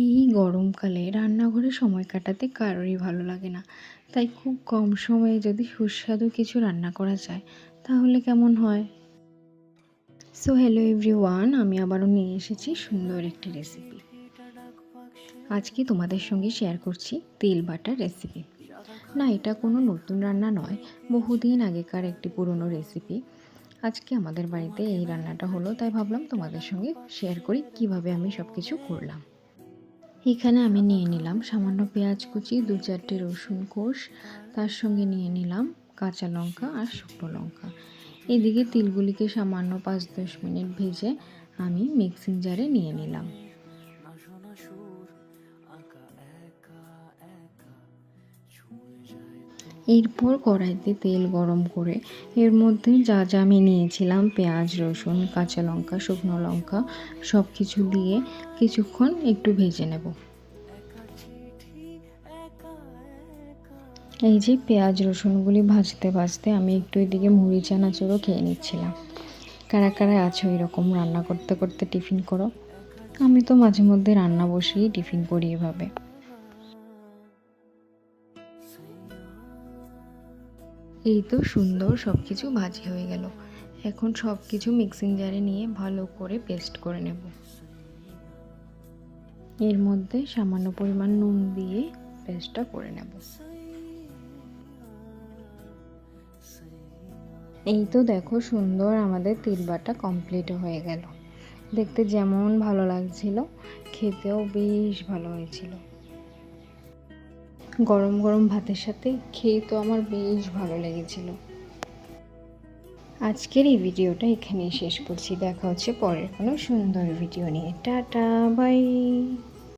এই গরমকালে রান্নাঘরে সময় কাটাতে কারোরই ভালো লাগে না। তাই খুব কম সময়ে যদি সুস্বাদু কিছু রান্না করা যায় তাহলে কেমন হয়? সো হ্যালো এভরিওয়ান, আমি আবারও নিয়ে এসেছি সুন্দর একটি রেসিপি। আজকে তোমাদের সঙ্গে শেয়ার করছি তেল বাটার রেসিপি। না, এটা কোনো নতুন রান্না নয়, বহুদিন আগেকার একটি পুরনো রেসিপি। আজকে আমাদের বাড়িতে এই রান্নাটা হলো, তাই ভাবলাম তোমাদের সঙ্গে শেয়ার করি কিভাবে আমি সব কিছু করলাম। এখানে আমি নিয়ে নিলাম সামান্য পেঁয়াজ কুচি, 2-4টে রসুন কোষ, তার সঙ্গে নিয়ে নিলাম কাঁচা লঙ্কা আর শুকনো লঙ্কা। এদিকে তিলগুলিকে সামান্য 5-10 মিনিট ভেজে আমি মিক্সিং জারে নিয়ে নিলাম। এরপর কড়াইতে তেল গরম করে এর মধ্যে যা যা আমি নিয়েছিলাম পেঁয়াজ, রসুন, কাঁচা লঙ্কা, শুকনো লঙ্কা সব কিছু দিয়ে কিছুক্ষণ একটু ভেজে নেব। এই যে পেঁয়াজ রসুনগুলি ভাজতে ভাজতে আমি একটু এদিকে মুড়ি চানাচুরও খেয়ে নিচ্ছিলাম। কারা কারা আছো এরকম রান্না করতে করতে টিফিন করো? আমি তো মাঝে মধ্যে রান্না বসিয়ে টিফিন করি এভাবে। এই তো সুন্দর সব কিছু ভাজি হয়ে গেল। এখন সব কিছু মিক্সিং জারে নিয়ে ভালো করে পেস্ট করে নেব। এর মধ্যে সামান্য পরিমাণ নুন দিয়ে পেস্টটা করে নেব। এই তো দেখো সুন্দর আমাদের তিল বাটা কমপ্লিট হয়ে গেল। দেখতে যেমন ভালো লাগছিল, খেতেও বেশ ভালো হয়েছিল। গরম গরম ভাতের সাথে খেয়ে তো আমার বেশ ভালো লেগেছিল। আজকের এই ভিডিওটা এখানেই শেষ করছি। দেখা হচ্ছে পরের কোনো সুন্দর ভিডিও নিয়ে। Tata, by.